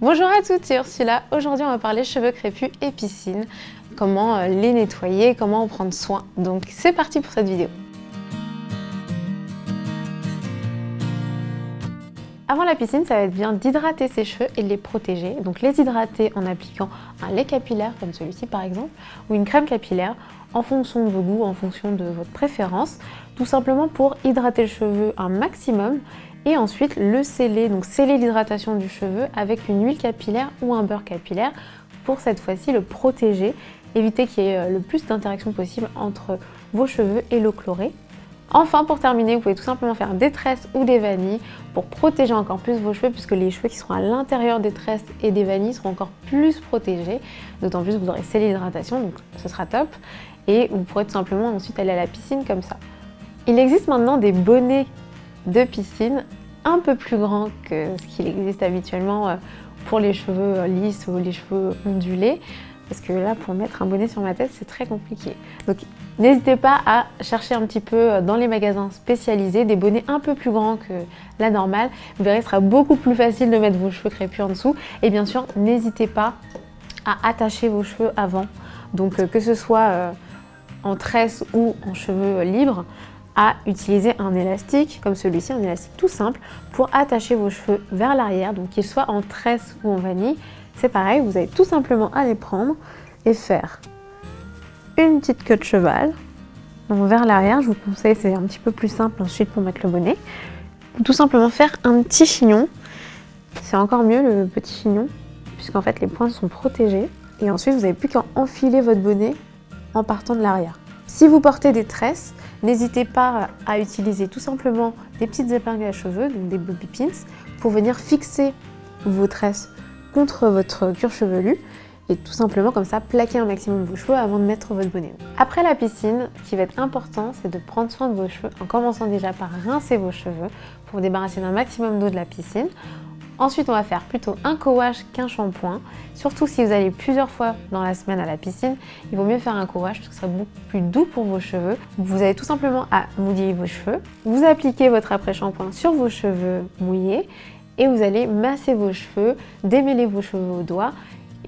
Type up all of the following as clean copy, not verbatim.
Bonjour à toutes, c'est Ursula. Aujourd'hui on va parler cheveux crépus et piscine, comment les nettoyer, comment en prendre soin. Donc c'est parti pour cette vidéo. Avant la piscine, ça va être bien d'hydrater ses cheveux et de les protéger. Donc les hydrater en appliquant un lait capillaire comme celui-ci par exemple, ou une crème capillaire en fonction de vos goûts, en fonction de votre préférence, tout simplement pour hydrater le cheveu un maximum et ensuite le sceller, donc sceller l'hydratation du cheveu avec une huile capillaire ou un beurre capillaire pour cette fois-ci le protéger, éviter qu'il y ait le plus d'interaction possible entre vos cheveux et l'eau chlorée. Enfin, pour terminer, vous pouvez tout simplement faire des tresses ou des vanilles pour protéger encore plus vos cheveux, puisque les cheveux qui seront à l'intérieur des tresses et des vanilles seront encore plus protégés. D'autant plus que vous aurez scellé l'hydratation, donc ce sera top. Et vous pourrez tout simplement ensuite aller à la piscine comme ça. Il existe maintenant des bonnets de piscine un peu plus grands que ce qu'il existe habituellement pour les cheveux lisses ou les cheveux ondulés. Parce que là, pour mettre un bonnet sur ma tête, c'est très compliqué. Donc, n'hésitez pas à chercher un petit peu dans les magasins spécialisés des bonnets un peu plus grands que la normale. Vous verrez, ce sera beaucoup plus facile de mettre vos cheveux crépus en dessous. Et bien sûr, n'hésitez pas à attacher vos cheveux avant. Donc, que ce soit en tresse ou en cheveux libres, à utiliser un élastique comme celui-ci, un élastique tout simple, pour attacher vos cheveux vers l'arrière, donc qu'ils soient en tresse ou en vanille. C'est pareil, vous avez tout simplement à les prendre et faire une petite queue de cheval, donc vers l'arrière. Je vous conseille, c'est un petit peu plus simple ensuite pour mettre le bonnet. Tout simplement faire un petit chignon, c'est encore mieux le petit chignon, puisqu'en fait les pointes sont protégées. Et ensuite vous n'avez plus qu'à enfiler votre bonnet en partant de l'arrière. Si vous portez des tresses, n'hésitez pas à utiliser tout simplement des petites épingles à cheveux, donc des bobby pins, pour venir fixer vos tresses contre votre cuir chevelu et tout simplement comme ça plaquer un maximum vos cheveux avant de mettre votre bonnet. Après la piscine, ce qui va être important, c'est de prendre soin de vos cheveux en commençant déjà par rincer vos cheveux pour vous débarrasser d'un maximum d'eau de la piscine. Ensuite, on va faire plutôt un co-wash qu'un shampoing. Surtout si vous allez plusieurs fois dans la semaine à la piscine, il vaut mieux faire un co-wash parce que ce sera beaucoup plus doux pour vos cheveux. Vous avez tout simplement à mouiller vos cheveux. Vous appliquez votre après-shampoing sur vos cheveux mouillés et vous allez masser vos cheveux, démêler vos cheveux au doigt.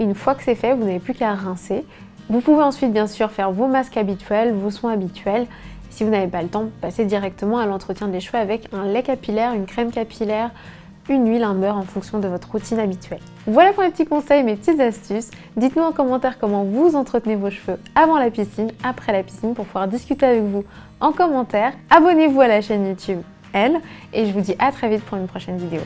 Une fois que c'est fait, vous n'avez plus qu'à rincer. Vous pouvez ensuite bien sûr faire vos masques habituels, vos soins habituels. Si vous n'avez pas le temps, passez directement à l'entretien des cheveux avec un lait capillaire, une crème capillaire, une huile, un beurre en fonction de votre routine habituelle. Voilà pour mes petits conseils, mes petites astuces. Dites-nous en commentaire comment vous entretenez vos cheveux avant la piscine, après la piscine, pour pouvoir discuter avec vous en commentaire. Abonnez-vous à la chaîne YouTube Elle et je vous dis à très vite pour une prochaine vidéo.